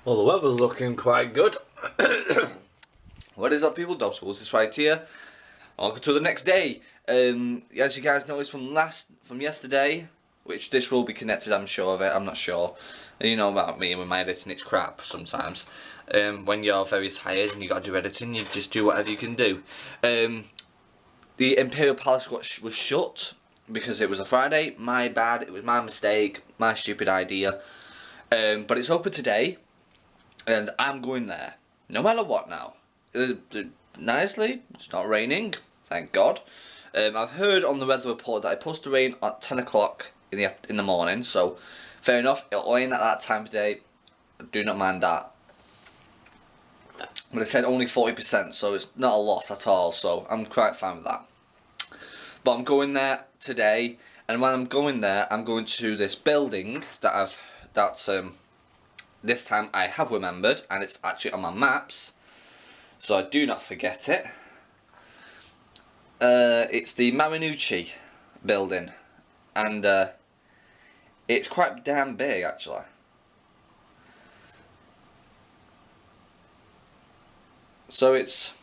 Well, the weather's looking quite good. What is up, people? Dobbs Wolves is right here. Welcome to the next day. As you guys noticed from yesterday, which this will be connected, I'm sure of it. I'm not sure. And you know about me and with my editing, it's crap sometimes. When you're very tired and you got to do editing, you just do whatever you can do. The Imperial Palace was shut because it was a Friday. My bad. It was my mistake. My stupid idea. But it's open today. And I'm going there, no matter what now. Nicely, it's not raining, thank God. I've heard on the weather report that it's supposed to rain at 10 o'clock in the morning, so fair enough, it'll rain at that time of day. I do not mind that. But they said only 40%, so it's not a lot at all, so I'm quite fine with that. But I'm going there today, and when I'm going there, I'm going to this building this time I have remembered, and it's actually on my maps, so I do not forget it. It's the Marinucci building, and it's quite damn big actually. So it's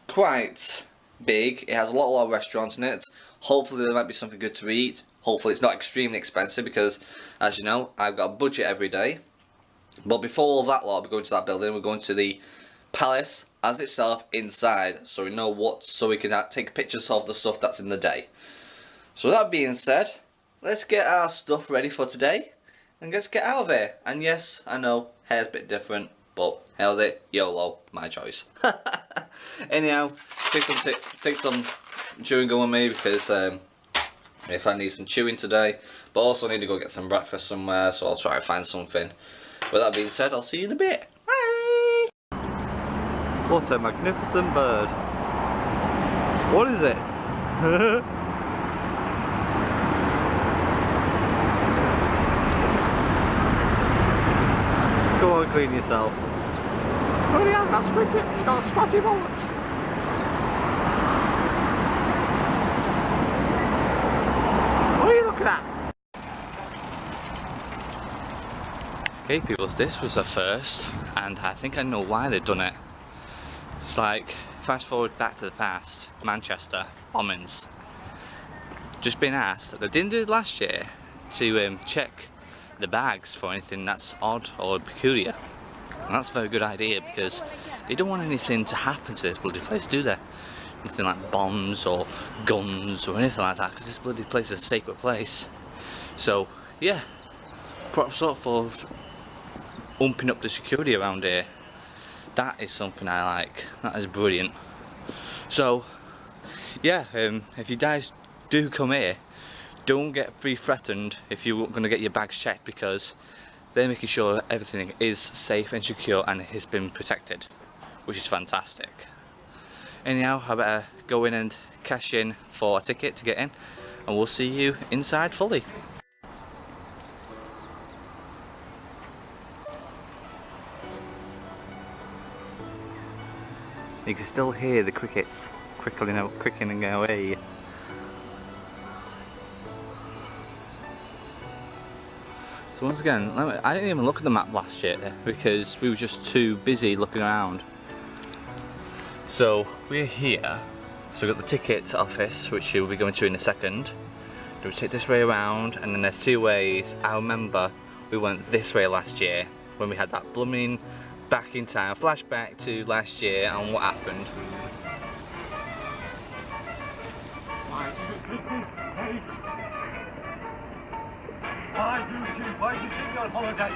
quite big. It has a lot of restaurants in it. Hopefully there might be something good to eat. Hopefully it's not extremely expensive because, as you know, I've got a budget every day. But before all that lot, we're going to that building. We're going to the palace as itself inside, so we know so we can take pictures of the stuff that's in the day. So that being said, let's get our stuff ready for today and let's get out of here. And yes, I know hair's a bit different, but hell with it, YOLO, my choice. Anyhow, take some chewing gum with me because if I need some chewing today, but also need to go get some breakfast somewhere, so I'll try and find something. With that being said, I'll see you in a bit. Bye! What a magnificent bird. What is it? Go on, clean yourself. Oh yeah, that's squatty. It's got squatty bollocks. What are you looking at? Okay people, this was a first, and I think I know why they've done it. It's like, fast forward back to the past, Manchester, bombings. Just been asked, that they didn't do it last year, to check the bags for anything that's odd or peculiar. And that's a very good idea because they don't want anything to happen to this bloody place, do they? Anything like bombs or guns or anything like that, because this bloody place is a sacred place. So, yeah, props up for umping up the security around here. That is something I like. That is brilliant. So yeah, if you guys do come here, don't get threatened if you're going to get your bags checked, because they're making sure everything is safe and secure and has been protected, which is fantastic. Anyhow, I better go in and cash in for a ticket to get in, and we'll see you inside fully. You can still hear the crickets cricketing away. So once again, I didn't even look at the map last year because we were just too busy looking around. So we're here. So we've got the ticket office, which we'll be going to in a second. We'll take this way around, and then there's two ways. I remember we went this way last year when we had that blooming back in time, flashback to last year and what happened. Why did you click this place? Why YouTube? Why did you take me on holiday?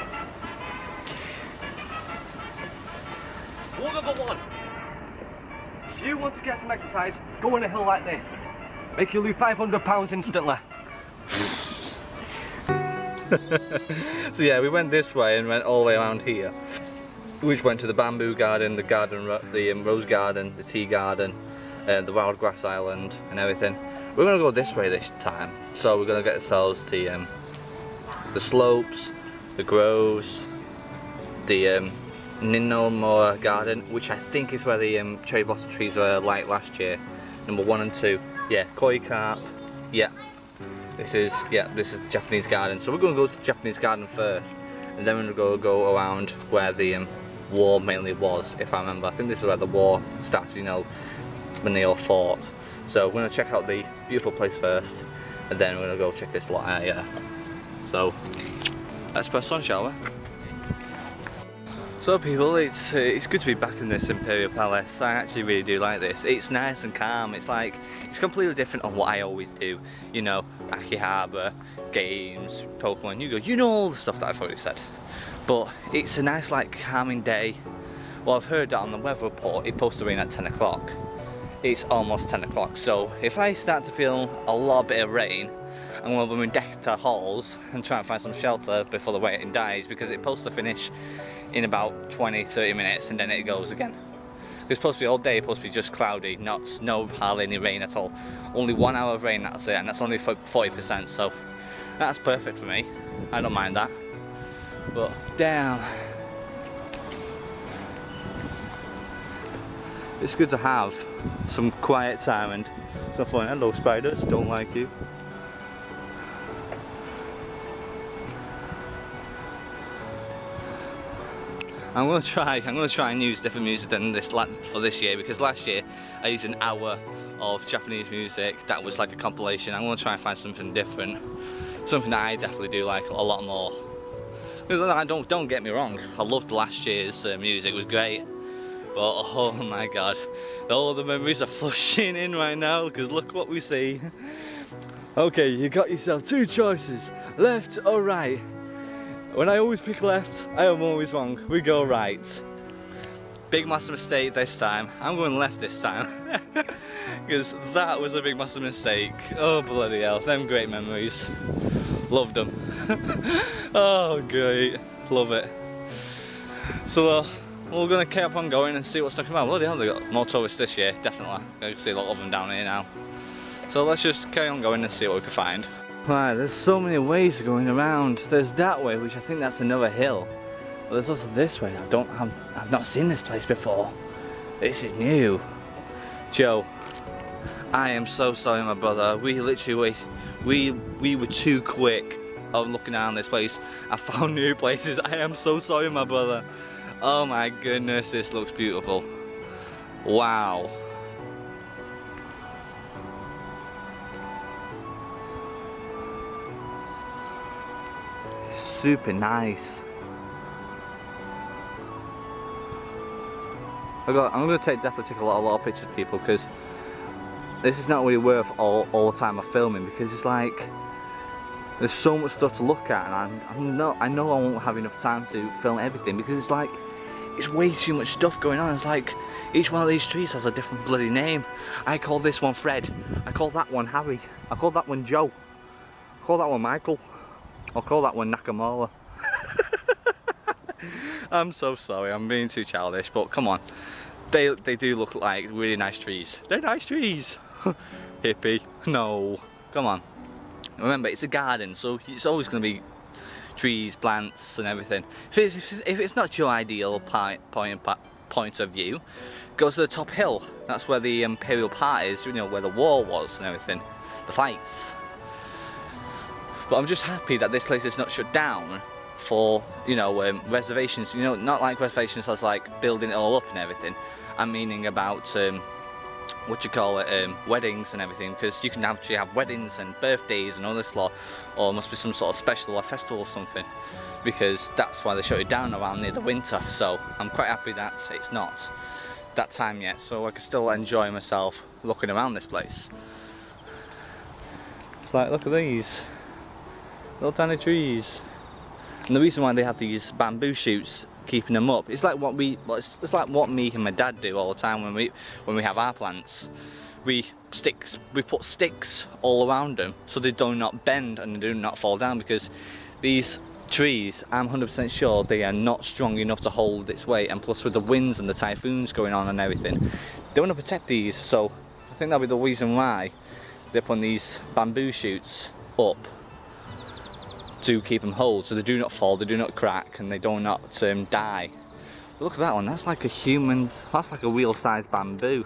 Rule number one. If you want to get some exercise, go on a hill like this. Make you lose £500 instantly. So yeah, we went this way and went all the way around here, which went to the bamboo garden, the rose garden, the tea garden, the wild grass island and everything. We're going to go this way this time, so we're going to get ourselves the slopes, the groves, the Ninnomore garden, which I think is where the cherry blossom trees were like last year, number 1 and 2. Yeah, koi carp, yeah. This is the Japanese garden, so we're going to go to the Japanese garden first, and then we're gonna go around where the war mainly was, if I remember. I think this is where the war started, you know, when they all fought. So we're gonna check out the beautiful place first, and then we're gonna go check this lot out here. So let's press on, shall we? So people, it's good to be back in this Imperial Palace. I actually really do like this. It's nice and calm. It's completely different on what I always do. You know, Akihabara, games, Pokemon, you know all the stuff that I've already said. But it's a nice, like, calming day. Well, I've heard that on the weather report, it's supposed to rain at 10 o'clock. It's almost 10 o'clock, so if I start to feel a lot bit of rain, I'm going to deck the halls and try and find some shelter before the waiting dies, because it's supposed to finish in about 20-30 minutes and then it goes again. It's supposed to be all day, it's supposed to be just cloudy, no hardly any rain at all. Only 1 hour of rain, that's it, and that's only for 40%, so that's perfect for me. I don't mind that. But damn, it's good to have some quiet time and some fun. Hello spiders, don't like you. I'm gonna try and use different music than this for this year, because last year I used an hour of Japanese music that was like a compilation. I'm gonna try and find something different, something that I definitely do like a lot more. Don't get me wrong, I loved last year's music, it was great, but oh my god, all the memories are flushing in right now, because look what we see. Okay, you got yourself two choices, left or right. When I always pick left, I am always wrong. We go right. Big massive mistake this time. I'm going left this time. Because that was a big massive mistake. Oh bloody hell, them great memories. Loved them. Oh great, love it. So we're going to keep on going and see what's talking about. Bloody hell, they got more tourists this year, definitely. I can see a lot of them down here now. So let's just carry on going and see what we can find. Right, there's so many ways going around. There's that way, which I think that's another hill. But there's also this way. I've not seen this place before. This is new. Joe, I am so sorry, my brother. We literally we were too quick of looking around this place. I found new places. I am so sorry, my brother. Oh my goodness, this looks beautiful. Wow. Super nice. I'm gonna definitely take a lot of pictures of people, because this is not really worth all the time of filming, because it's like there's so much stuff to look at, and I know I won't have enough time to film everything, because it's like it's way too much stuff going on. It's like each one of these trees has a different bloody name. I call this one Fred. I call that one Harry. I call that one Joe. I call that one Michael. I'll call that one Nakamura. I'm so sorry, I'm being too childish, but come on. They do look like really nice trees. They're nice trees. Hippie. No. Come on. Remember, it's a garden, so it's always going to be trees, plants and everything. If it's not your ideal point of view, go to the top hill. That's where the Imperial Part is, you know, where the war was and everything. The fights. But I'm just happy that this place is not shut down for, you know, reservations. You know, not like reservations as like building it all up and everything. I'm meaning about weddings and everything, because you can actually have weddings and birthdays and all this lot, or must be some sort of special or festival or something, because that's why they shut it down around near the winter. So I'm quite happy that it's not that time yet, so I can still enjoy myself looking around this place. It's like, look at these little tiny trees, and the reason why they have these bamboo shoots keeping them up, it's like what me and my dad do all the time when we have our plants. We put sticks all around them so they do not bend and they do not fall down, because these trees, I'm 100% sure they are not strong enough to hold its weight, and plus with the winds and the typhoons going on and everything, they want to protect these. So I think that'll be the reason why they're putting these bamboo shoots up, to keep them hold, so they do not fall, they do not crack, and they do not die. But look at that one, that's like a wheel-sized bamboo,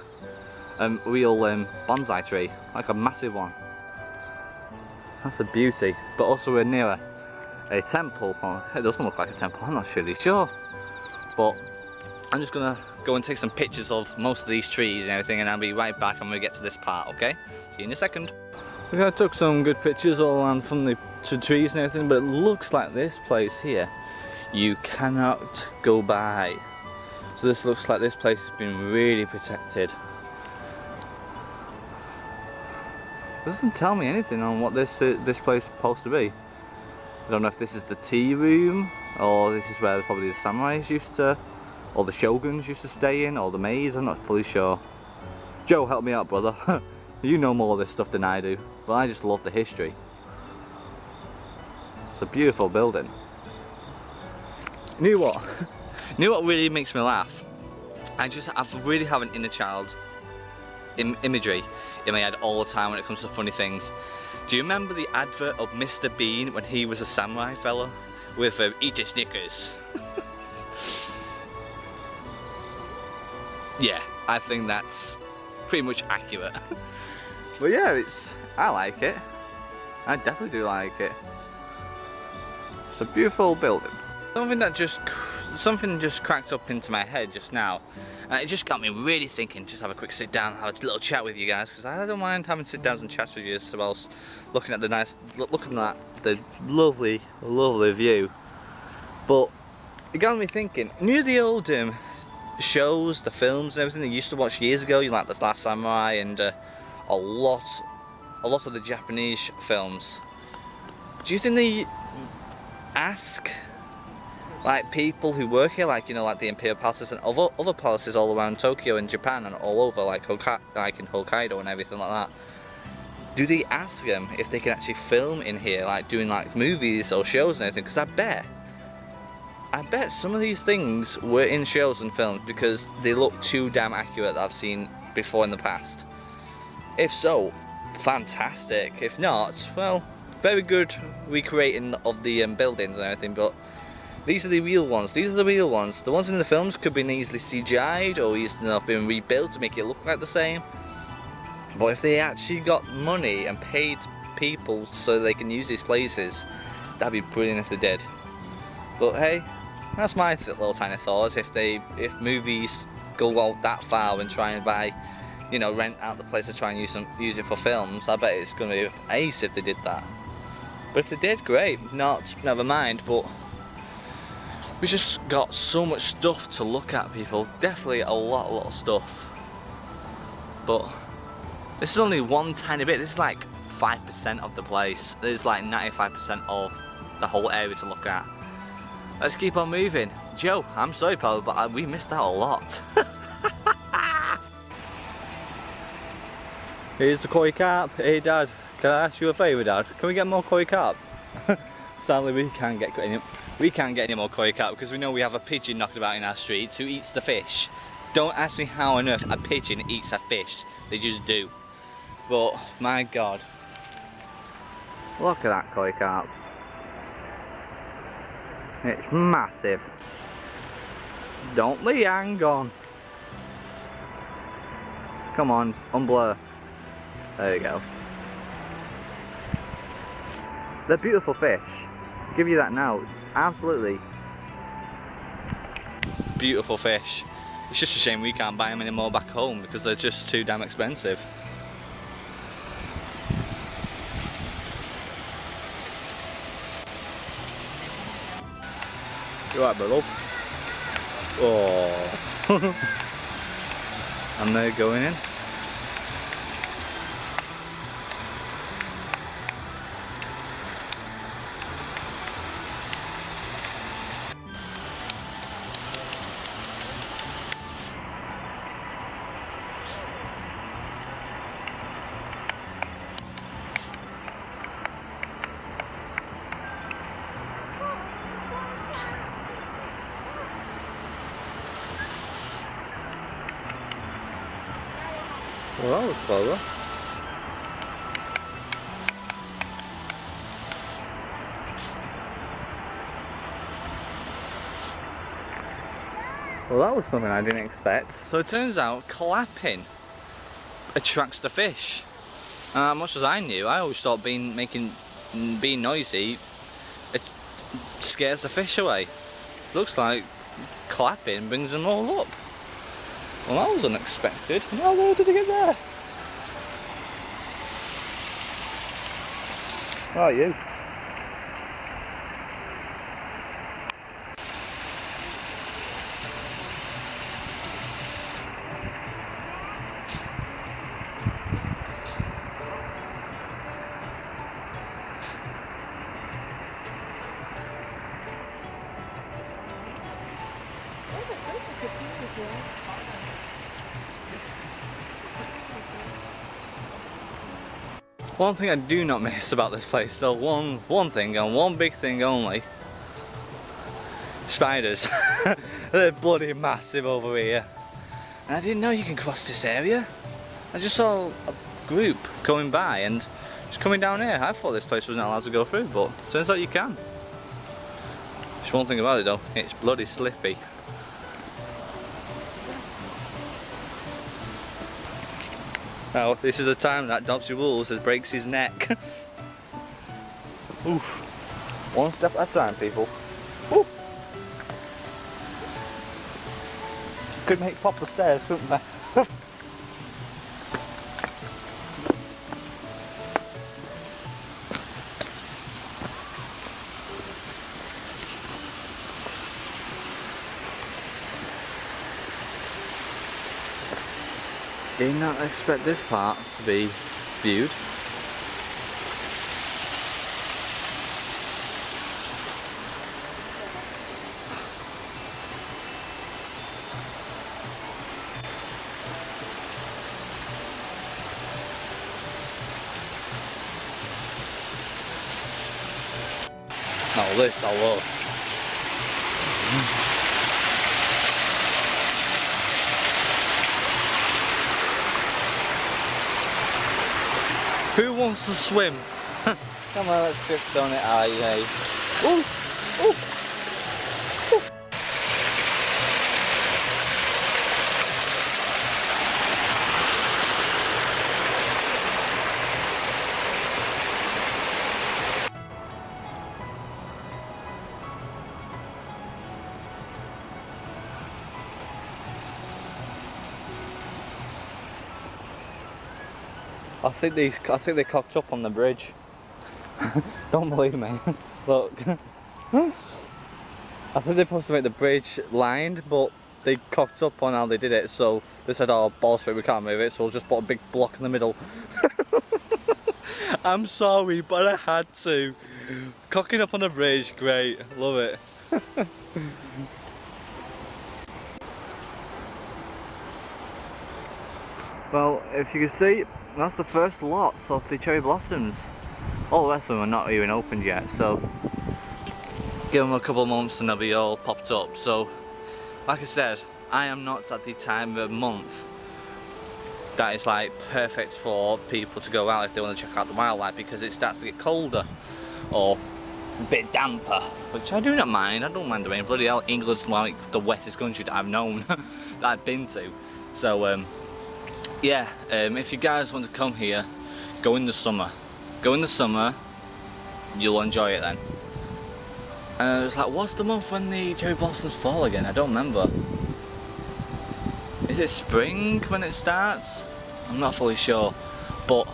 real bonsai tree, like a massive one. That's a beauty. But also we're near a temple. Oh, it doesn't look like a temple, I'm not really sure. But I'm just gonna go and take some pictures of most of these trees and everything, and I'll be right back when we get to this part, okay? See you in a second. Okay, I took some good pictures all around from the trees and everything, but it looks like this place here, you cannot go by. So this looks like this place has been really protected. It doesn't tell me anything on what this place is supposed to be. I don't know if this is the tea room, or this is where probably the samurais used to, or the shoguns used to stay in, or the maids, I'm not fully sure. Joe, help me out, brother. You know more of this stuff than I do, but I just love the history. It's a beautiful building. You know what? You know what really makes me laugh? I really have an inner child imagery in my head all the time when it comes to funny things. Do you remember the advert of Mr. Bean when he was a samurai fella with eat your Snickers? Yeah, I think that's pretty much accurate. But yeah, I like it. I definitely do like it. It's a beautiful building. Something just cracked up into my head just now, and it just got me really thinking. Just have a quick sit down, have a little chat with you guys, because I don't mind having sit downs and chats with you whilst looking at the lovely, lovely view. But it got me thinking. Knew the old shows, the films, and everything that you used to watch years ago. You like The Last Samurai and a lot of the Japanese films. Do you think they ask like people who work here, like, you know, like the Imperial Palaces and other palaces all around Tokyo and Japan and all over, like in Hokkaido and everything like that? Do they ask them if they can actually film in here, like doing like movies or shows and everything? Because I bet some of these things were in shows and films because they look too damn accurate that I've seen before in the past. If so, fantastic. If not, well, very good recreating of the buildings and everything, but these are the real ones. These are the real ones. The ones in the films could be easily CGI'd or easily been rebuilt to make it look like the same. But if they actually got money and paid people so they can use these places, that'd be brilliant if they did. But hey, that's my little tiny thoughts. If movies go out that far and try and buy, you know, rent out the place to try and use it for films, I bet it's going to be ace if they did that. But if they did, great. Not, never mind. But we just got so much stuff to look at, people. Definitely a lot of stuff. But this is only one tiny bit. This is like 5% of the place. There's like 95% of the whole area to look at. Let's keep on moving. Joe, I'm sorry pal, but we missed out a lot. Here's the koi carp. Hey Dad, can I ask you a favour, Dad? Can we get more koi carp? Sadly we can't get any more koi carp because we know we have a pigeon knocked about in our streets who eats the fish. Don't ask me how on earth a pigeon eats a fish. They just do. But my God, look at that koi carp. It's massive. Don't hang on. Come on, unblur. There you go. They're beautiful fish. I'll give you that now. Absolutely. Beautiful fish. It's just a shame we can't buy them anymore back home because they're just too damn expensive. You alright, brother? Oh. And they're going in. Well, that was clever. Well, that was something I didn't expect. So it turns out clapping attracts the fish. Much as I knew, I always thought being noisy scares the fish away. Looks like clapping brings them all up. Well, that was unexpected. How the hell did he get there? Oh, you. One thing I do not miss about this place, though, one thing and one big thing only. Spiders. They're bloody massive over here. And I didn't know you can cross this area. I just saw a group going by and just coming down here. I thought this place wasn't allowed to go through, but turns out you can. Just one thing about it though, it's bloody slippy. Now, this is the time that Dobsy Wolves breaks his neck. Oof. One step at a time, people. Oof. Could make proper stairs, couldn't they? Did not expect this part to be viewed. Oh, this I love. Who wants to swim? Come on, let's drift on it, aye. Ooh, ooh. I think they cocked up on the bridge. Don't believe me. Look. I think they're supposed to make the bridge lined, but they cocked up on how they did it, so they said, oh, balls for it, we can't move it, so we'll just put a big block in the middle. I'm sorry, but I had to. Cocking up on the bridge, great, love it. Well, if you can see, that's the first lots of the cherry blossoms. All the rest of them are not even opened yet, so give them a couple of months and they'll be all popped up. So, like I said, I am not at the time of month that is like perfect for people to go out if they want to check out the wildlife, because it starts to get colder or a bit damper, which I do not mind. I don't mind the rain. Bloody hell, England's like the wettest country that I've known, that I've been to. So, yeah, if you guys want to come here, go in the summer. Go in the summer, you'll enjoy it then. It's like, what's the month when the cherry blossoms fall again? I don't remember. Is it spring when it starts? I'm not fully sure, but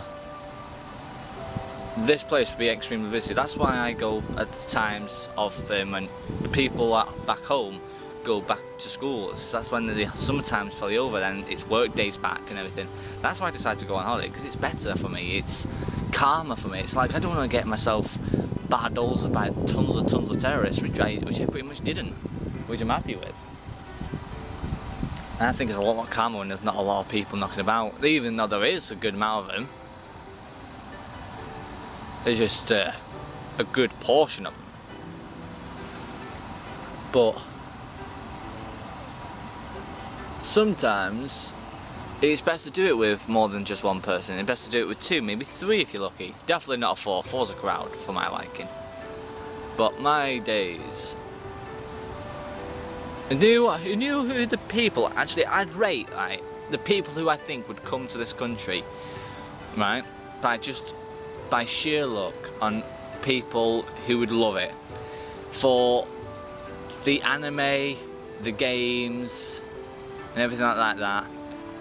this place will be extremely busy. That's why I go at the times of when the people back home go back to school. That's when the summer time's fully over, then it's work days back and everything. That's why I decided to go on holiday, because it's better for me, it's calmer for me. It's like I don't want to get myself bardoled by tons of terrorists, which I pretty much didn't, which I'm happy with. And I think it's a lot calmer when there's not a lot of people knocking about, even though there is a good amount of them. There's just a good portion of them. But sometimes it's best to do it with more than just one person. It's best to do it with two, maybe three if you're lucky. Definitely not a four. Four's a crowd for my liking. But my days. Who knew who the people, actually I'd rate, right, the people who I think would come to this country, right, by sheer luck on people who would love it. for the anime, the games, and everything like that.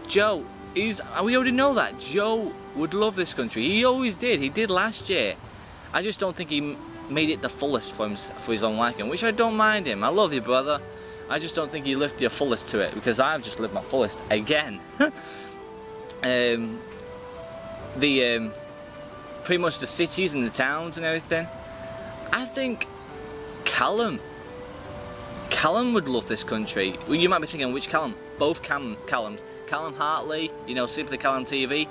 Joe, we already know that. Joe would love this country. He always did. He did last year. I just don't think he made it the fullest for his own liking, which I don't mind him. I love you, brother. I just don't think he lived your fullest to it, because I've just lived my fullest again. Pretty much the cities and the towns and everything. I think Callum would love this country. Well, you might be thinking, which Callum? Both Callums. Callum Hartley, you know, Simply Callum TV.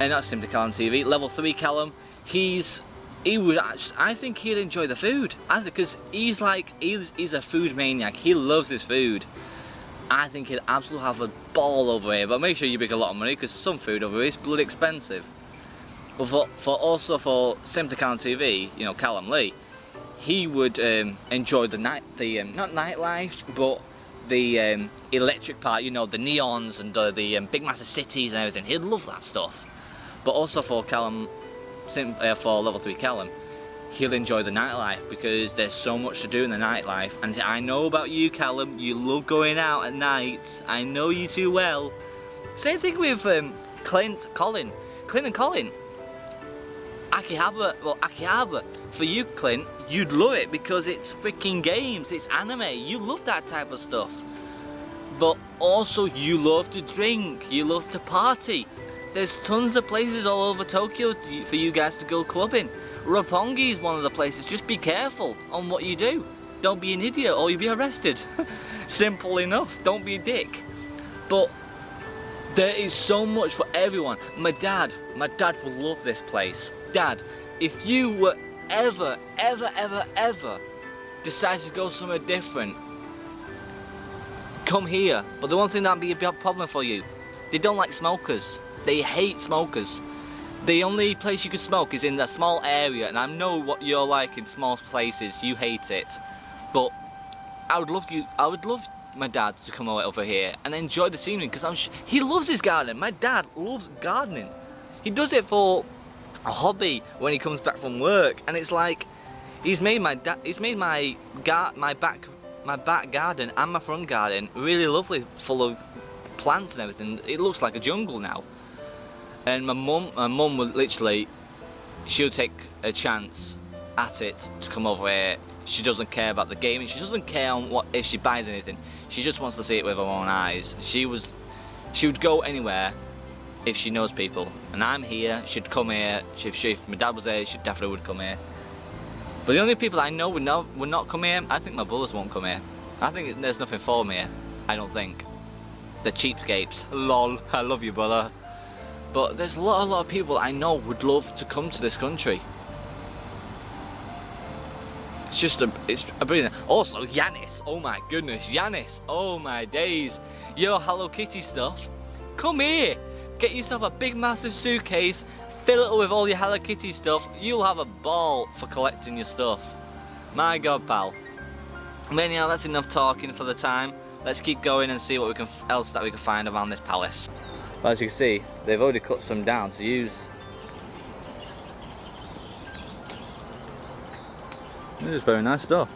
And not Simply Callum TV, Level 3 Callum. I think he'd enjoy the food. Because he's a food maniac. He loves his food. I think he'd absolutely have a ball over here. But make sure you bring a lot of money, because some food over here is bloody expensive. But also for Simply Callum TV, you know, Callum Lee, he would enjoy the not nightlife, but the electric part. You know, the neons and the big massive cities and everything. He'd love that stuff. But also for Callum. For Level 3 Callum, he'll enjoy the nightlife, because there's so much to do in the nightlife. And I know about you, Callum, you love going out at night. I know you too well. Same thing with Clint and Colin. Akihabara, for you, Clint, you'd love it because it's freaking games, it's anime, you love that type of stuff. But also you love to drink, you love to party. There's tons of places all over Tokyo for you guys to go clubbing. Roppongi is one of the places. Just be careful on what you do. Don't be an idiot or you'll be arrested. Simple enough, don't be a dick. But there is so much for everyone. My dad will love this place. Dad, if you were ever decide to go somewhere different, come here. But the one thing that'd be a big problem for you, they don't like smokers. They hate smokers. The only place you could smoke is in that small area, and I know what you're like in small places. You hate it, but I would love my dad to come over here and enjoy the scenery, because he loves his garden. My dad loves gardening. He does it for a hobby when he comes back from work, and it's like he's made my back garden and my front garden really lovely, full of plants and everything. It looks like a jungle now. And my mum would literally, she'll take a chance at it to come over here. She doesn't care about the gaming. She doesn't care on if she buys anything. She just wants to see it with her own eyes. She would go anywhere if she knows people. And I'm here. She'd come here. If my dad was there, she definitely would come here. But the only people I know would not come here. I think my brothers won't come here. I think there's nothing for me here. I don't think. The cheapskates. Lol. I love you, brother. But there's a lot of people I know would love to come to this country. It's a brilliant. Also, Yanis. Oh my goodness, Yanis. Oh my days. Your Hello Kitty stuff. Come here. Get yourself a big massive suitcase. Fill it with all your Hello Kitty stuff. You'll have a ball for collecting your stuff. My God, pal. But anyhow, that's enough talking for the time. Let's keep going and see what else that we can find around this palace. Well, as you can see, they've already cut some down to use. This is very nice stuff.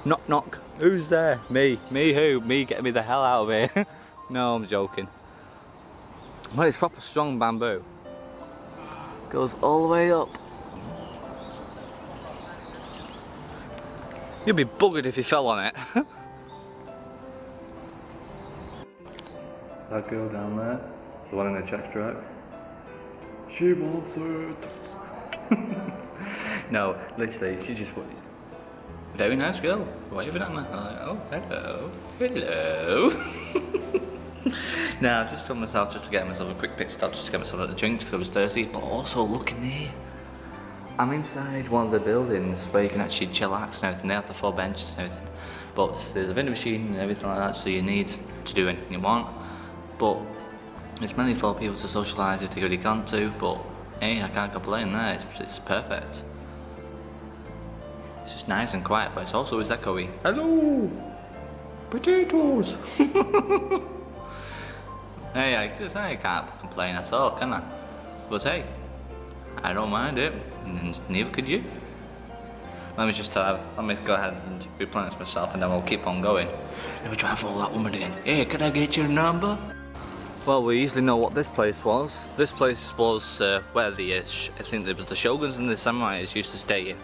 Knock knock. Who's there? Me. Me who? Me, get me the hell out of here. No, I'm joking. Well, it's proper strong bamboo. Goes all the way up. You'd be buggered if you fell on it. That girl down there, the one in the check track, she wants it. No, literally, she just wants it. Very nice girl, waving at me. I'm like, oh, hello, hello. Now, I've just told myself just to get myself a quick pit stop, just to get myself a drink because I was thirsty, but also look in here. I'm inside one of the buildings where you can actually chillax and everything. They have the 4 benches and everything. But there's a vending machine and everything like that, so you need to do anything you want. But it's mainly for people to socialise if they really can't to, but hey, I can't complain there, it's perfect. It's just nice and quiet, but it's also is echoey. Hello! Potatoes! Hey, I can't complain at all, can I? But hey, I don't mind it, and neither could you. Let me just let me go ahead and replenish myself, and then we'll keep on going. Let me try and follow that woman again. Hey, can I get your number? Well, we easily know what this place was. This place was where the I think it was the shoguns and the samurais used to stay in.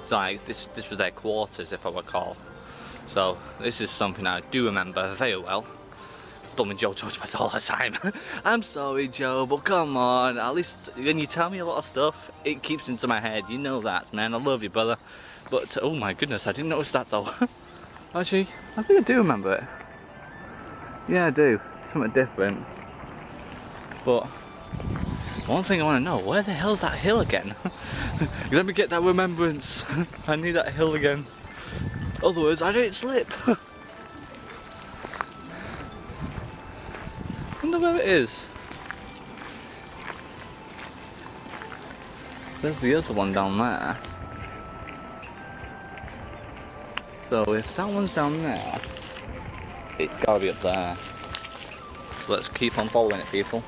It's like this was their quarters, if I recall. So this is something I do remember very well. But when Joe talks about it all the time. I'm sorry, Joe, but come on. At least when you tell me a lot of stuff, it keeps into my head. You know that, man. I love you, brother. But oh my goodness, I didn't notice that though. Actually, I think I do remember it. Yeah, I do. Something different. But one thing I want to know, where the hell's that hill again? Let me get that remembrance. I need that hill again. Otherwise, I don't slip. Wonder where it is. There's the other one down there. So if that one's down there, it's gotta be up there. So let's keep on following it, people.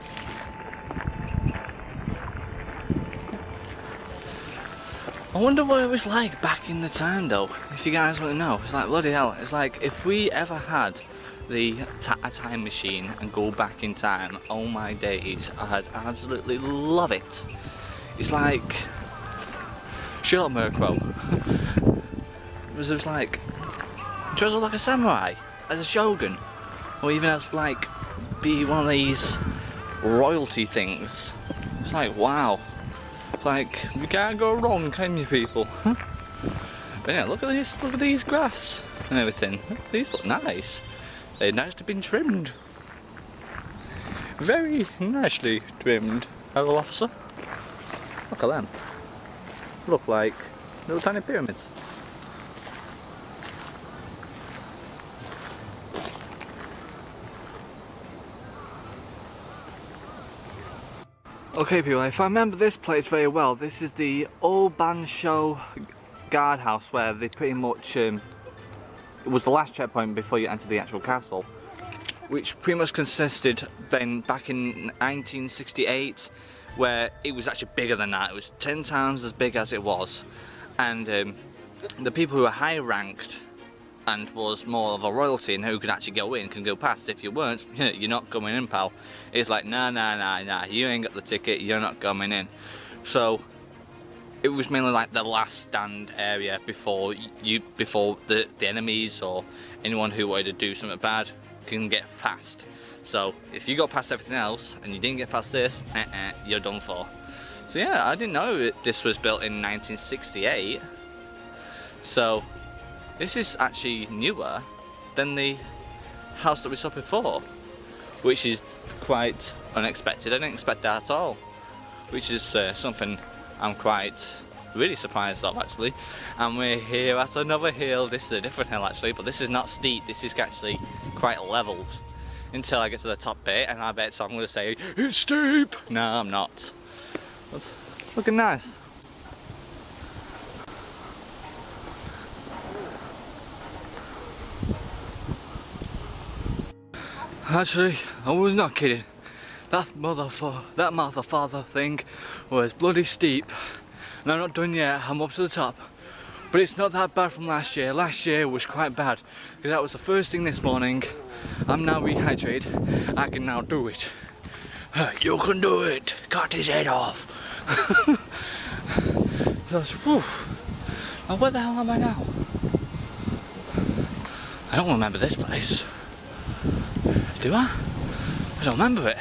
I wonder what it was like back in the time though, if you guys want to know. It's like, bloody hell, it's like if we ever had a time machine and go back in time, oh my days, I'd absolutely love it. It's like Sherlock Murkrow. It was just like, dress up like a samurai, as a shogun, or even as like, be one of these royalty things. It's like, wow. It's like, you can't go wrong, can you, people? But yeah, look at these grass and everything. These look nice. They're nicely been trimmed. Very nicely trimmed, Herald Officer. Look at them. Look like little tiny pyramids. Okay people, if I remember this place very well, this is the Old Bansho guardhouse where they pretty much, it was the last checkpoint before you enter the actual castle, which pretty much consisted back in 1968, where it was actually bigger than that. It was 10 times as big as it was, and the people who were high ranked and was more of a royalty and who could actually go in can go past. If you weren't, you're not coming in, pal. It's like, nah, you ain't got the ticket, you're not coming in. So it was mainly like the last stand area before the enemies or anyone who wanted to do something bad can get past. So if you got past everything else and you didn't get past this, you're done for. So yeah, I didn't know this was built in 1968. So this is actually newer than the house that we saw before, which is quite unexpected. I didn't expect that at all, which is something I'm quite really surprised of actually. And we're here at another hill. This is a different hill actually, but this is not steep. This is actually quite leveled until I get to the top bit, and I bet I'm going to say it's steep. No, I'm not. It's looking nice. Actually, I was not kidding. That mother father thing was bloody steep. And I'm not done yet, I'm up to the top. But it's not that bad from last year. Last year was quite bad, because that was the first thing this morning. I'm now rehydrated. I can now do it. You can do it! Cut his head off! Whew. Now where the hell am I now? I don't remember this place. Do I? I don't remember it.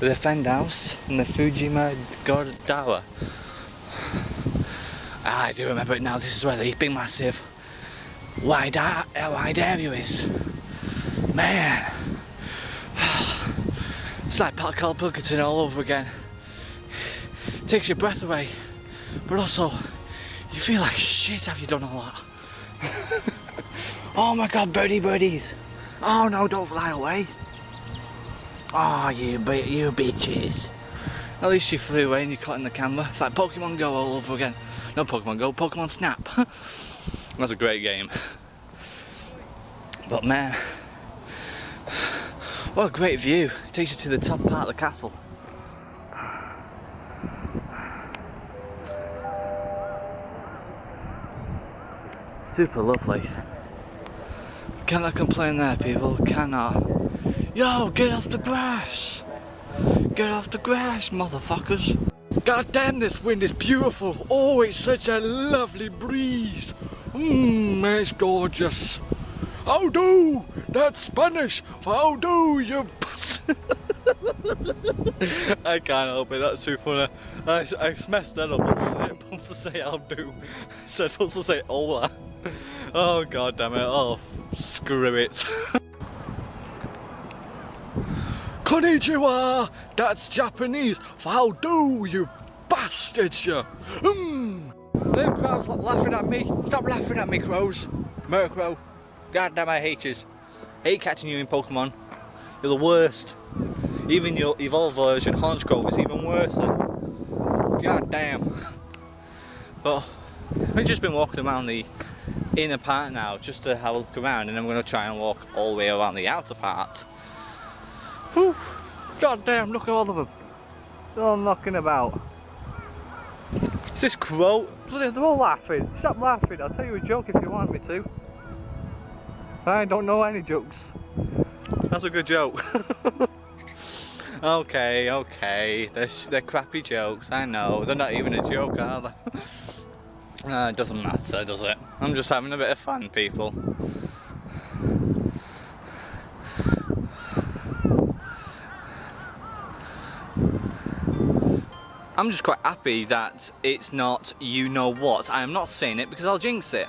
The Fend House and the Fujima Godawa. I do remember it now. This is where the big massive wide area is. Man. It's like Carl Pilkington all over again. It takes your breath away. But also, you feel like shit have you done all that. Oh my god, birdies. Oh no, don't fly away. Oh, you bitches. At least you flew away and you caught in the camera. It's like Pokemon Go all over again. Not Pokemon Go, Pokemon Snap. That's a great game. But man, what a great view. It takes you to the top part of the castle. super lovely. Cannot complain there, people, cannot. Yo, get off the grass! Get off the grass, motherfuckers! God damn, this wind is beautiful! Oh, it's such a lovely breeze! It's gorgeous! How do? That's Spanish! How do, you bastard? I can't help it, that's too funny. I messed that up a little bit. I'm supposed to say how do. So I'm supposed to say hola. Oh god damn it, oh screw it. Konnichiwa! That's Japanese for how do, you bastards, you! Them crows stop laughing at me. Stop laughing at me, crows. Murkrow. God damn, I hate yous. Hate catching you in Pokemon. You're the worst. Even your evolved version, Honchkrow, is even worse. God damn. But we've just been walking around the inner part now just to have a look around, and then we're going to try and walk all the way around the outer part. Whew. God damn, look at all of them. They're all knocking about. Is this crow? Bloody, they're all laughing. Stop laughing, I'll tell you a joke if you want me to. I don't know any jokes. That's a good joke. Okay, okay, they're crappy jokes, I know. They're not even a joke, are they? It doesn't matter, does it? I'm just having a bit of fun, people. I'm just quite happy that it's not you know what. I am not saying it because I'll jinx it.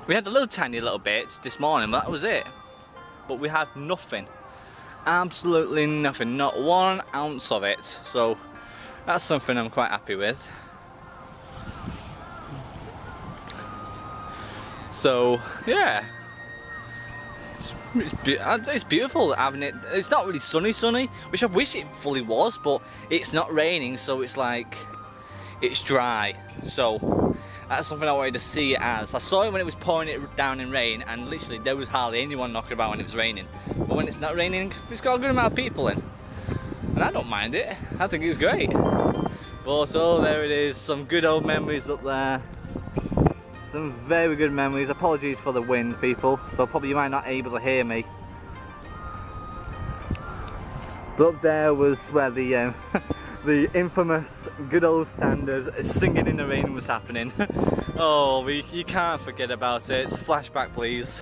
We had a little tiny little bit this morning, but that was it. But we had nothing. Absolutely nothing. Not 1 ounce of it. So that's something I'm quite happy with. So yeah. It's beautiful having it. It's not really sunny, which I wish it fully was, but it's not raining, so it's like it's dry. So that's something I wanted to see it as. I saw it when it was pouring it down in rain, and literally there was hardly anyone knocking about when it was raining. But when it's not raining, it's got a good amount of people in, and I don't mind it. I think it's great. But oh, there it is. Some good old memories up there. Some very good memories. Apologies for the wind, people, so probably you might not be able to hear me. But up there was where the the infamous good old standard singing in the rain was happening. Oh, you can't forget about it. Flashback, please.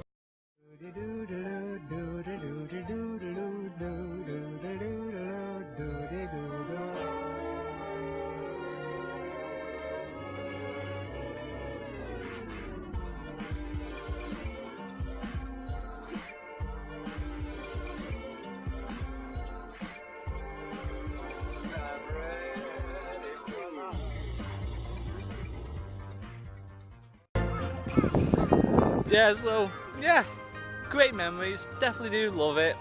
Yeah, so yeah, great memories, definitely do love it.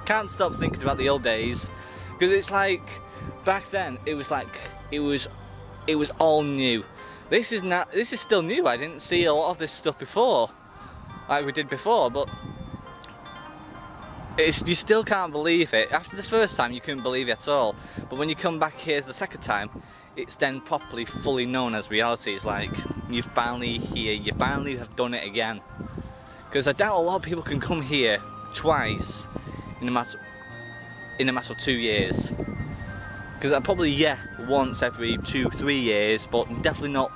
Can't stop thinking about the old days, because it's like back then it was like it was all new. This is still new. I didn't see a lot of this stuff before like we did before, but you still can't believe it. After the first time you couldn't believe it at all, but when you come back here the second time, it's then properly fully known as reality. It's like you're finally here, you finally have done it again. Because I doubt a lot of people can come here twice in a matter of 2 years. Because I probably, yeah, once every 2-3 years, but definitely not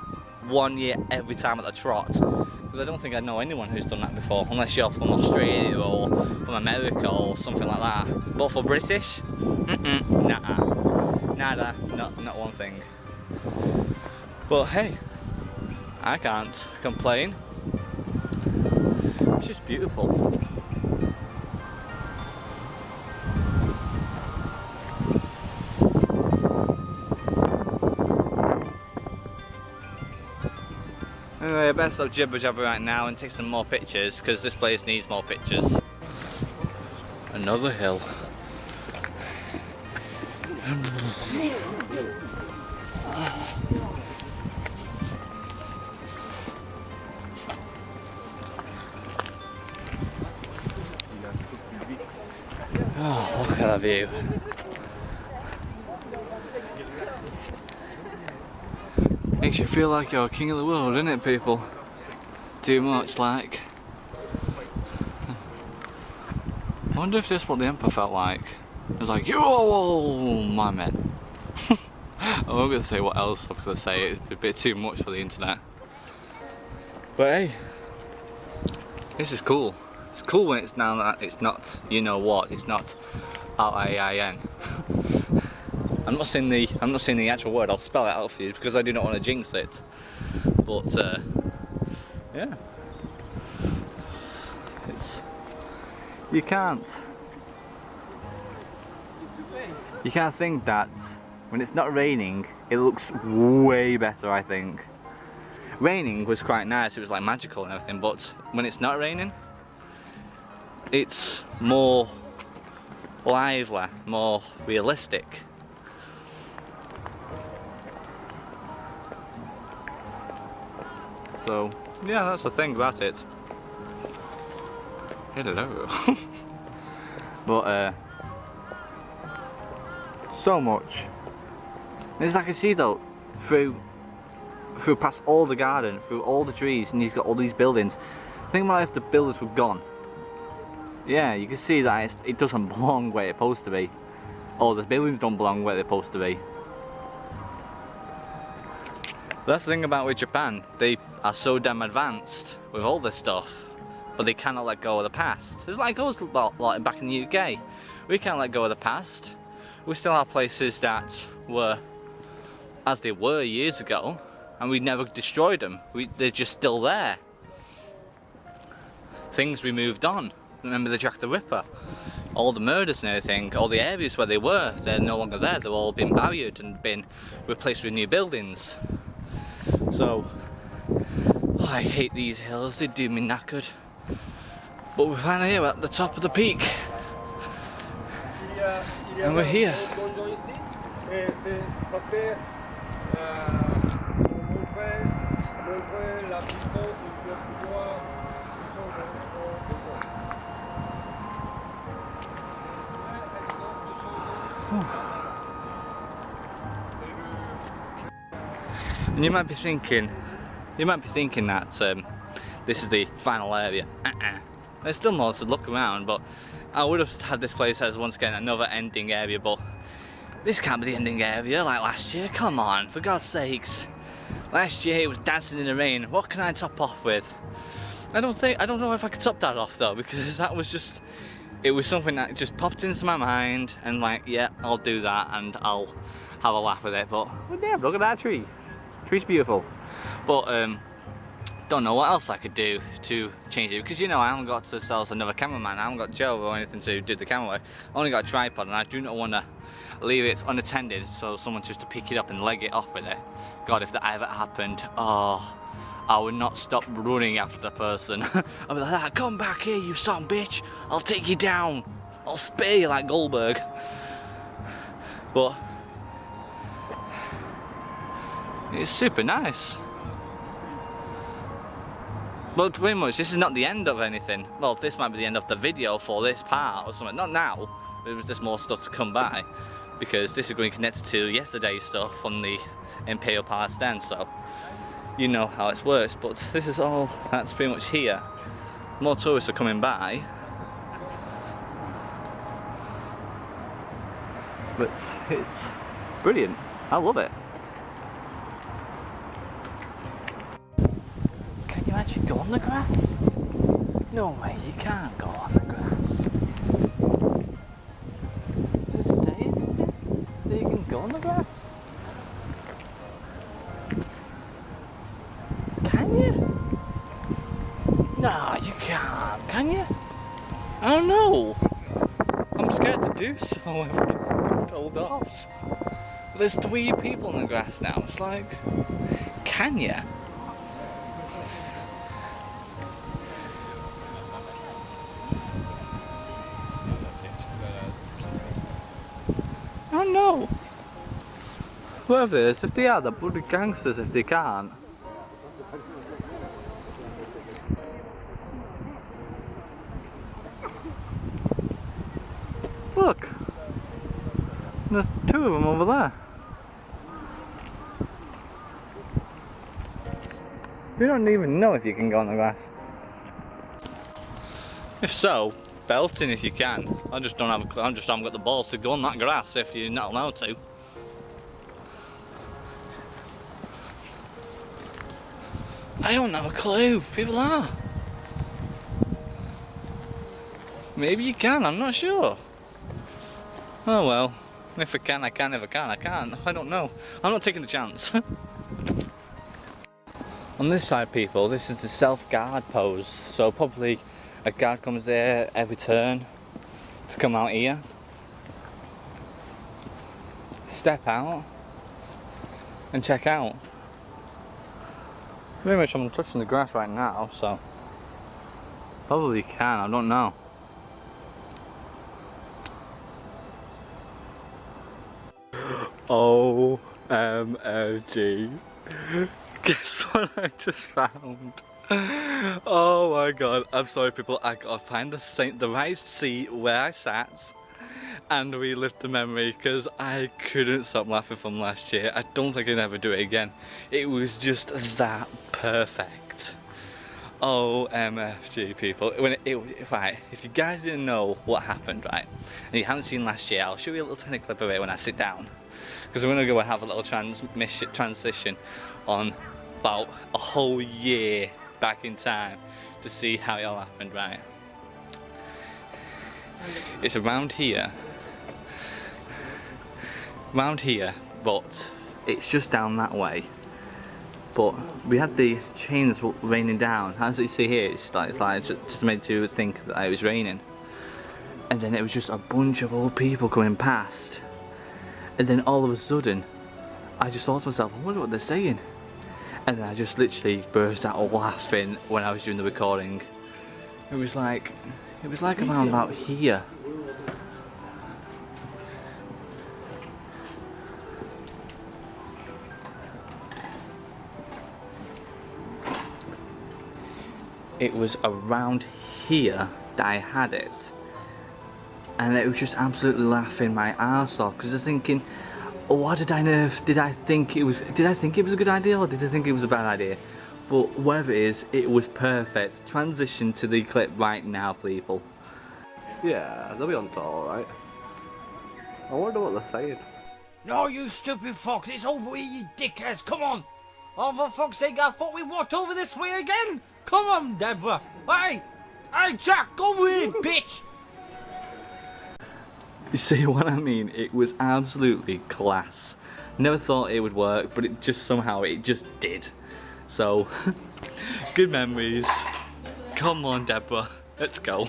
1 year every time at the trot. Because I don't think I know anyone who's done that before, unless you're from Australia or from America or something like that. But for British, nah. Nada, not one thing. But hey, I can't complain. It's just beautiful. Anyway, I better stop jibber jabber right now and take some more pictures, because this place needs more pictures. Another hill. Oh, look at that view. Makes you feel like you're king of the world, doesn't it, people? too much, like. I wonder if this is what the Emperor felt like. It was like, yo, my men. I'm not going to say what else I was going to say, it's a bit too much for the internet. But hey, this is cool. It's cool when it's now that it's not, you know what, it's not R-A-I-N. I'm not saying the actual word, I'll spell it out for you because I do not want to jinx it. But yeah. You can't think that when it's not raining it looks way better, I think. Raining was quite nice, it was like magical and everything, but when it's not raining it's more lively, more realistic. So yeah, that's the thing about it. Hello. But so much. And as I can see though, through past all the garden, through all the trees, and you've got all these buildings. Think about if the buildings were gone. Yeah, you can see that it doesn't belong where it's supposed to be. Or the buildings don't belong where they're supposed to be. But that's the thing about with Japan, they are so damn advanced with all this stuff, but they cannot let go of the past. It's like us like back in the UK. We can't let go of the past. We still have places that were as they were years ago, and we never destroyed them. They're just still there. Things we moved on. Remember the Jack the Ripper? All the murders and everything, all the areas where they were, they're no longer there. They've all been barriered and been replaced with new buildings. So, oh, I hate these hills, they do me knackered. But we're finally here at the top of the peak. And we're here. And you might be thinking that this is the final area. There's still more to look around, but I would have had this place as once again another ending area, but this can't be the ending area like last year. Come on, for God's sakes. Last year it was dancing in the rain. What can I top off with? I don't know if I could top that off though, because that was just, it was something that just popped into my mind and like, yeah, I'll do that and I'll have a laugh with it. But well, damn, look at that tree. Tree's beautiful. But don't know what else I could do to change it, because you know I haven't got to sell us another cameraman. I haven't got Joe or anything to do the camera with. I only got a tripod, and I do not want to leave it unattended so someone just to pick it up and leg it off with it. God, if that ever happened, oh, I would not stop running after the person. I'd be like, ah, come back here, you son of a bitch. I'll take you down. I'll spear you like Goldberg. But it's super nice. But pretty much this is not the end of anything. Well, this might be the end of the video for this part or something. Not now, there's more stuff to come by, because this is going to connect to yesterday's stuff from the Imperial Palace then, so you know how it works. But this is all that's pretty much here. More tourists are coming by. But it's brilliant. I love it. Can you actually go on the grass? No way, you can't go on the grass. Does it say anything that you can go on the grass? Can you? No, you can't, can you? I don't know. I'm scared to do so. I'm told off. But there's 3 people on the grass now. It's like, can you? I don't know. Whoever it is, if they are, they're bloody gangsters if they can't. Look, there's 2 of them over there. We don't even know if you can go on the grass. If so, belting if you can. I just haven't got the balls to go on that grass if you're not allowed to. I don't have a clue. People are. Maybe you can, I'm not sure. Oh well. If I can, I can. If I can't, I can't. I don't know. I'm not taking a chance. On this side, people, this is the self-guard pose. So probably a guard comes there every turn to come out here. Step out and check out. Pretty much I'm touching the grass right now, so probably can, I don't know. OMG. Guess what I just found? Oh my god, I'm sorry people, I gotta find the right seat where I sat and relive the memory because I couldn't stop laughing from last year. I don't think I'd ever do it again. It was just that perfect. OMFG people. Right, if you guys didn't know what happened, right, and you haven't seen last year, I'll show you a little tiny clip of it when I sit down. Because we're going to go and have a little transition on about a whole year back in time to see how it all happened, right? It's around here, but it's just down that way. But we had the chains raining down. As you see here, it's like just made you think that it was raining. And then it was just a bunch of old people coming past. And then all of a sudden, I just thought to myself, I wonder what they're saying. And then I just literally burst out laughing when I was doing the recording. It was like around about here. It was around here that I had it. And it was just absolutely laughing my arse off because I was thinking, what did I think it was a good idea or did I think it was a bad idea? But whatever it is, it was perfect. Transition to the clip right now, people. Yeah, they'll be on top, alright. I wonder what they're saying. No, you stupid fox, it's over here, you dickheads, come on! Oh, for fuck's sake, I thought we walked over this way again! Come on, Deborah! Hey! Hey, Jack, go over here, bitch! You see what I mean? It was absolutely class. Never thought it would work, but it just somehow did. So, good memories. Come on, Deborah, let's go.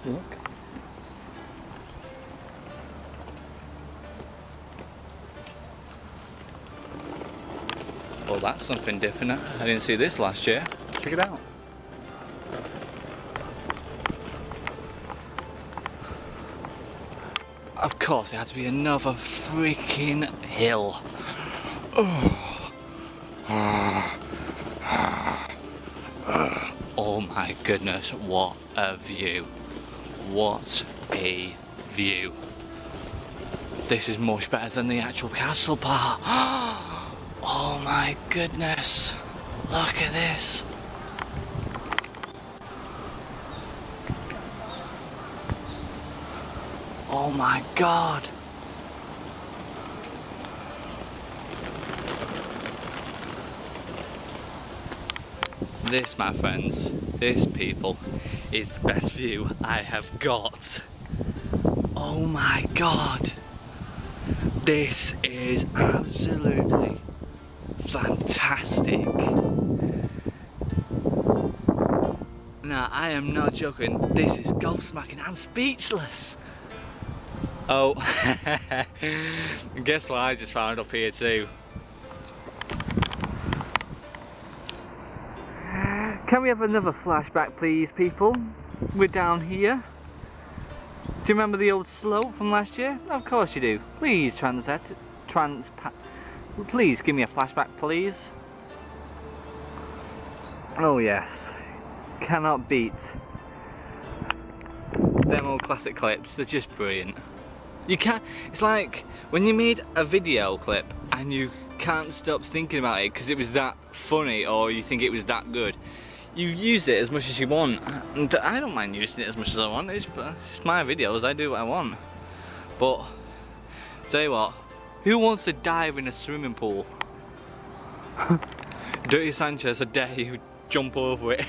Look. Well, that's something different. I didn't see this last year. Check it out. Of course, it had to be another freaking hill. Oh my goodness, what a view. What a view. This is much better than the actual castle part. Oh my goodness. Look at this. Oh my god. This, my friends, this, people, is the best view I have got. Oh my god. This is absolutely fantastic. Nah, I am not joking. This is gobsmacking. I'm speechless. Oh, guess what I just found up here too? Can we have another flashback, please, people? we're down here. Do you remember the old slope from last year? Of course you do. Please please give me a flashback, please. Oh yes, cannot beat them old classic clips. They're just brilliant. You can't. It's like when you made a video clip and you can't stop thinking about it because it was that funny or you think it was that good. You use it as much as you want, and I don't mind using it as much as I want. It's my videos, I do what I want. But tell you what, who wants to dive in a swimming pool? Dirty Sanchez, I dare you jump over it.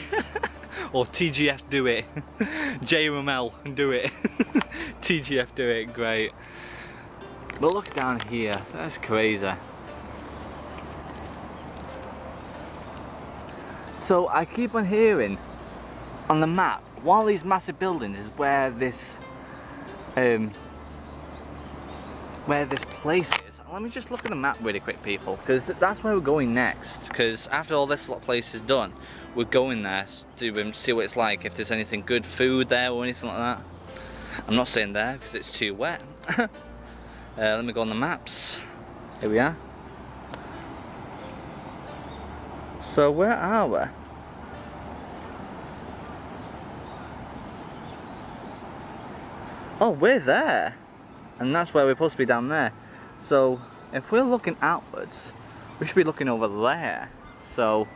Or TGF do it. J Ramel do it. TGF do it, great. But look down here, that's crazy. So I keep on hearing on the map, one of these massive buildings is where this place is. Let me just look at the map really quick, people, because that's where we're going next. Because after all this place is done, we're going there to see what it's like, if there's anything good food there or anything like that. I'm not saying there because it's too wet. Let me go on the maps. Here we are. So where are we? Oh, we're there. And that's where we're supposed to be, down there. So if we're looking outwards, we should be looking over there. So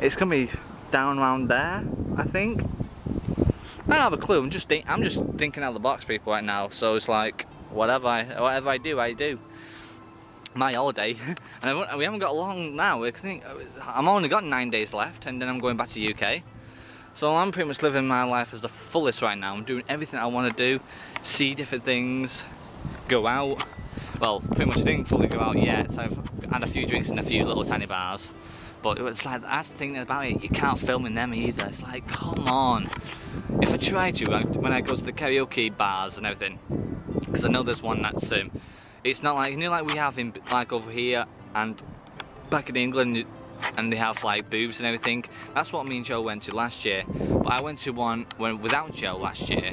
it's gonna be down around there, I think. I don't have a clue. I'm just thinking out of the box, people, right now. So it's like whatever I do, I do. My holiday, and we haven't got long now. I think I'm only got 9 days left, and then I'm going back to UK. So I'm pretty much living my life as the fullest right now. I'm doing everything I want to do, see different things, go out. Well, pretty much I didn't fully go out yet. I've had a few drinks in a few little tiny bars, but it's like that's the thing about it. You can't film in them either. It's like, come on. If I try to, when I go to the karaoke bars and everything, because I know there's one that's it's not like, you know, like we have in like over here and back in England, and they have like booths and everything. That's what me and Joe went to last year. But I went to one without Joe last year,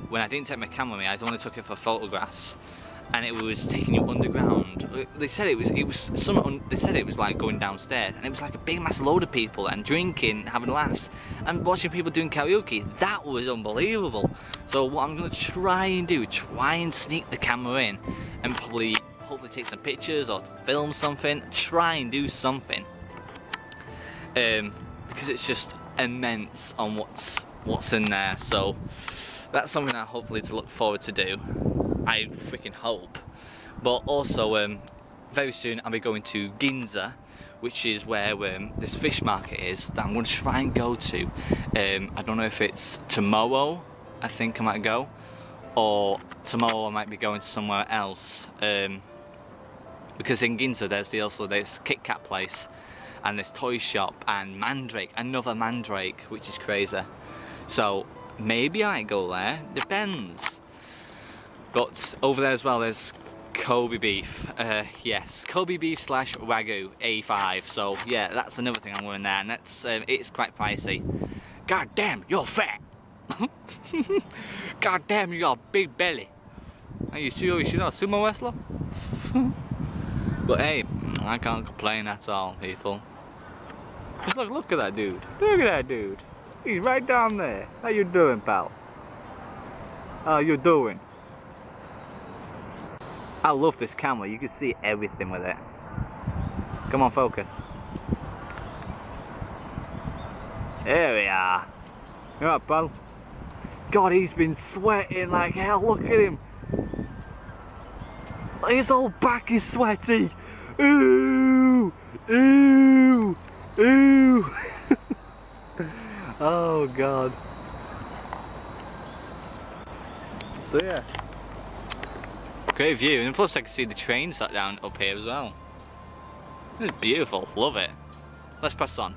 when I didn't take my camera with me. I only took it for photographs, and it was taking you underground. They said it was they said it was like going downstairs, and it was like a big mass load of people and drinking, having laughs, and watching people doing karaoke. That was unbelievable. So what I'm gonna try and do, try and sneak the camera in, and probably hopefully take some pictures or film something. Try and do something, because it's just immense on what's in there. So that's something I hopefully to look forward to do. I freaking hope. But also very soon I'll be going to Ginza, which is where this fish market is that I'm going to try and go to. I don't know if it's tomorrow, I think I might go, or tomorrow I might be going to somewhere else, because in Ginza there's also this Kit Kat place and this toy shop and Mandrake, another Mandrake, which is crazy. So maybe I go there, depends. But over there as well there's Kobe beef. Yes, Kobe beef / Wagyu A5. So yeah, that's another thing I'm going there, and that's it's quite pricey. God damn, you're fat. God damn, you got a big belly. Are you sure you're not a sumo wrestler? But hey, I can't complain at all, people. Just look at that dude. Look at that dude. He's right down there. How you doing, pal? How you doing? I love this camera. You can see everything with it. Come on, focus. There we are. You alright, pal? God, he's been sweating like hell. Look at him. His whole back is sweaty. Ooh, ooh, ooh. Oh God. So yeah. Great view, and plus I can see the train sat down up here as well. It's beautiful, love it. Let's press on.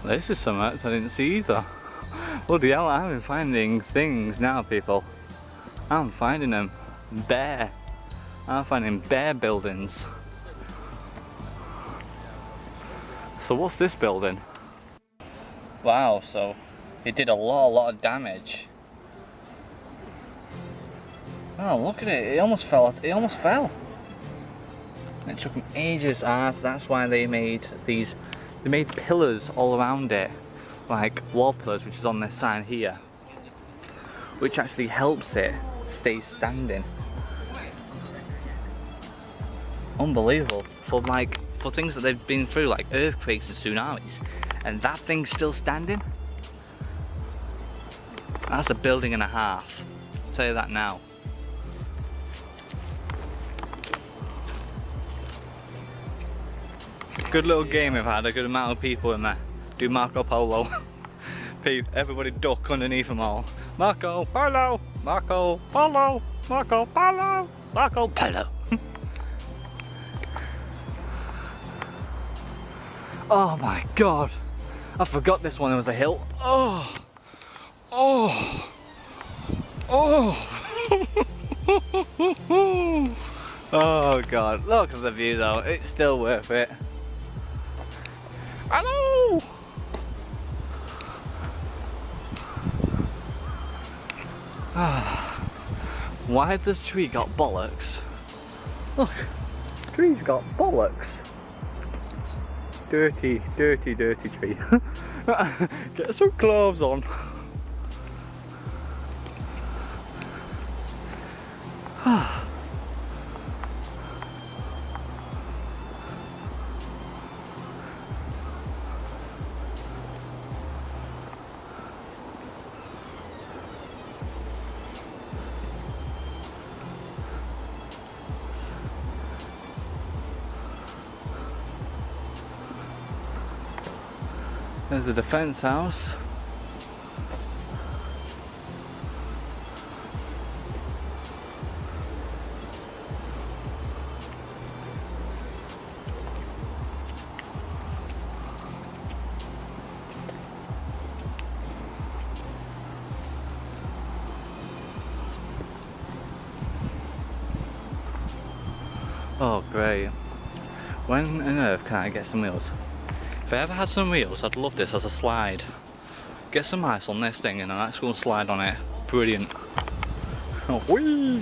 So This is something I didn't see either. Bloody hell, I'm finding things now, people. I'm finding them bare. I'm finding bare buildings. So what's this building? Wow, so it did a lot of damage. Oh, look at it, it almost fell. It took them ages, so that's why they made these, they made pillars all around it, like wall pillars, which is on this side here, which actually helps it stay standing. Unbelievable. For things that they've been through, like earthquakes and tsunamis, and that thing's still standing. That's a building and a half, I'll tell you that now. Good little game. We've had a good amount of people in there. Do Marco Polo. Everybody duck underneath them all. Marco Polo, Marco Polo, Marco Polo, Marco Polo. Oh my god, I forgot this one was a hill. Oh, oh, oh. Oh god, look at the view though, it's still worth it. Hello! Why has this tree got bollocks? Look, tree's got bollocks. Dirty, dirty, dirty tree. Get some gloves on. There's the defence house. Oh great. When on earth can I get some wheels? If I ever had some wheels, I'd love this as a slide. Get some ice on this thing and an actual slide on it. Brilliant. Oh, whee!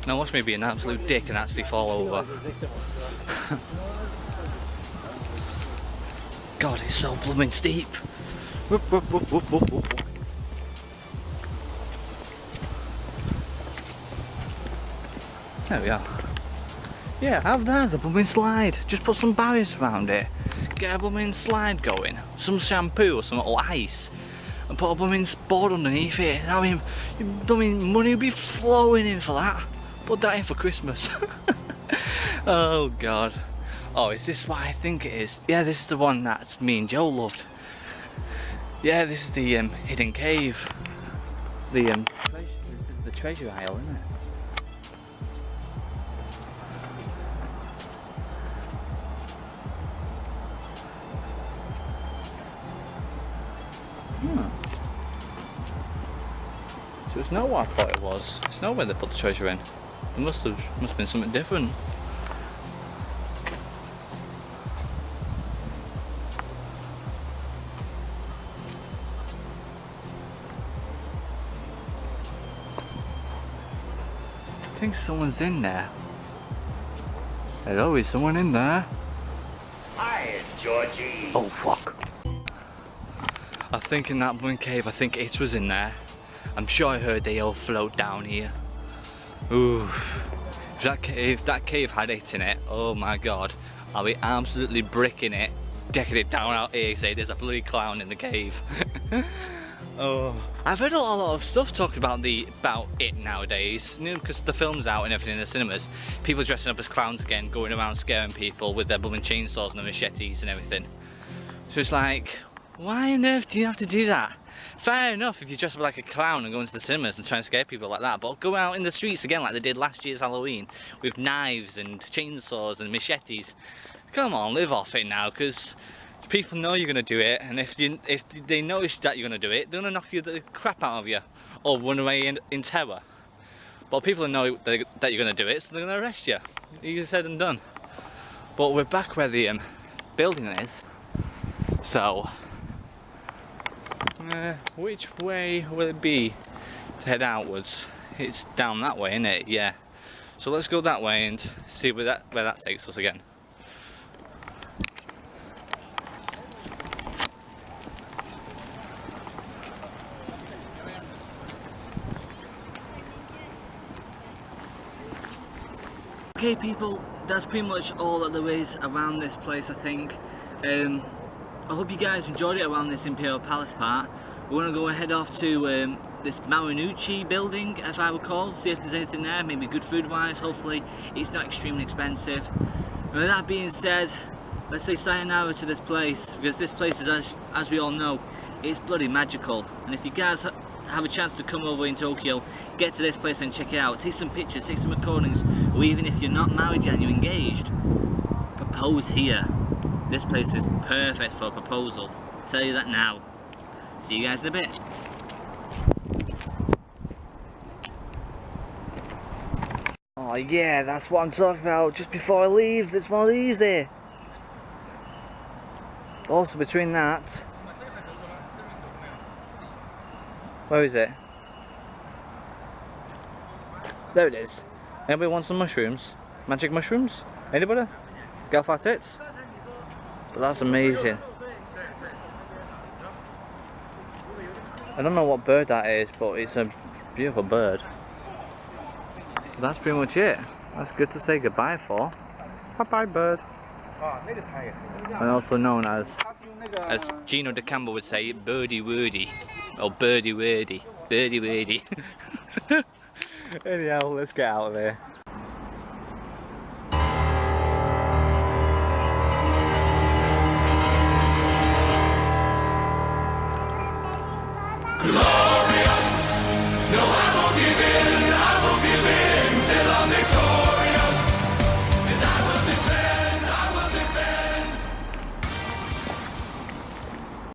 Now watch me be an absolute dick and actually fall over. God, it's so blooming steep. Whoop, whoop, whoop, whoop, whoop, whoop. There we are. Yeah, have that as a blooming slide. Just put some barriers around it. Get a blooming slide going. Some shampoo or some little ice. And put a blooming board underneath it. I mean, blooming money will be flowing in for that. Put that in for Christmas. Oh God. Oh, is this what I think it is? Yeah, this is the one that me and Joe loved. Yeah, this is the hidden cave. The treasure isle, isn't it? So it's not what I thought it was. It's not where they put the treasure in. It must have been something different. I think someone's in there. There's always someone in there. Hi, Georgie. Oh fuck. I think in that one cave, I think it was in there. I'm sure I heard they all float down here. Ooh. If that cave had it in it, oh my god, I'll be absolutely bricking it, decking it down out here, say there's a bloody clown in the cave. Oh. I've heard a lot of stuff talked about it nowadays, you know, because the film's out and everything in the cinemas. People dressing up as clowns again, going around scaring people with their blooming chainsaws and their machetes and everything. So it's like, why on earth do you have to do that? Fair enough if you dress up like a clown and go into the cinemas and try and scare people like that, but go out in the streets again like they did last year's Halloween with knives and chainsaws and machetes. come on, live off it now, because people know you're going to do it, and if they notice that you're going to do it, they're going to knock the crap out of you, or run away in terror. But people know that you're going to do it, so they're going to arrest you. Easier said than done. But we're back where the building is, so which way will it be to head outwards? It's down that way, isn't it? Yeah. So let's go that way and see where that takes us again. Okay people, that's pretty much all that there is around this place, I think. I hope you guys enjoyed it around this Imperial Palace part. We're going to go and head off to this Marinucci building, if I recall, see if there's anything there, maybe good food wise. Hopefully it's not extremely expensive. And with that being said, let's say sayonara to this place, because this place is, as we all know, it's bloody magical. And if you guys have a chance to come over in Tokyo, get to this place and check it out, take some pictures, take some recordings, or even if you're not married yet and you're engaged, propose here. This place is perfect for a proposal, I'll tell you that now. See you guys in a bit. Oh yeah, that's what I'm talking about. Just before I leave, there's one of these here. Also between that, where is it? There it is. Anybody want some mushrooms? Magic mushrooms? Anybody? Galfat tits? But that's amazing. I don't know what bird that is, but it's a beautiful bird. But that's pretty much it. That's good to say goodbye for. Bye bye bird. And also known as Gino De Cambo would say, birdie wordy. Or birdie wordy. Birdie wordy. Anyhow, let's get out of here.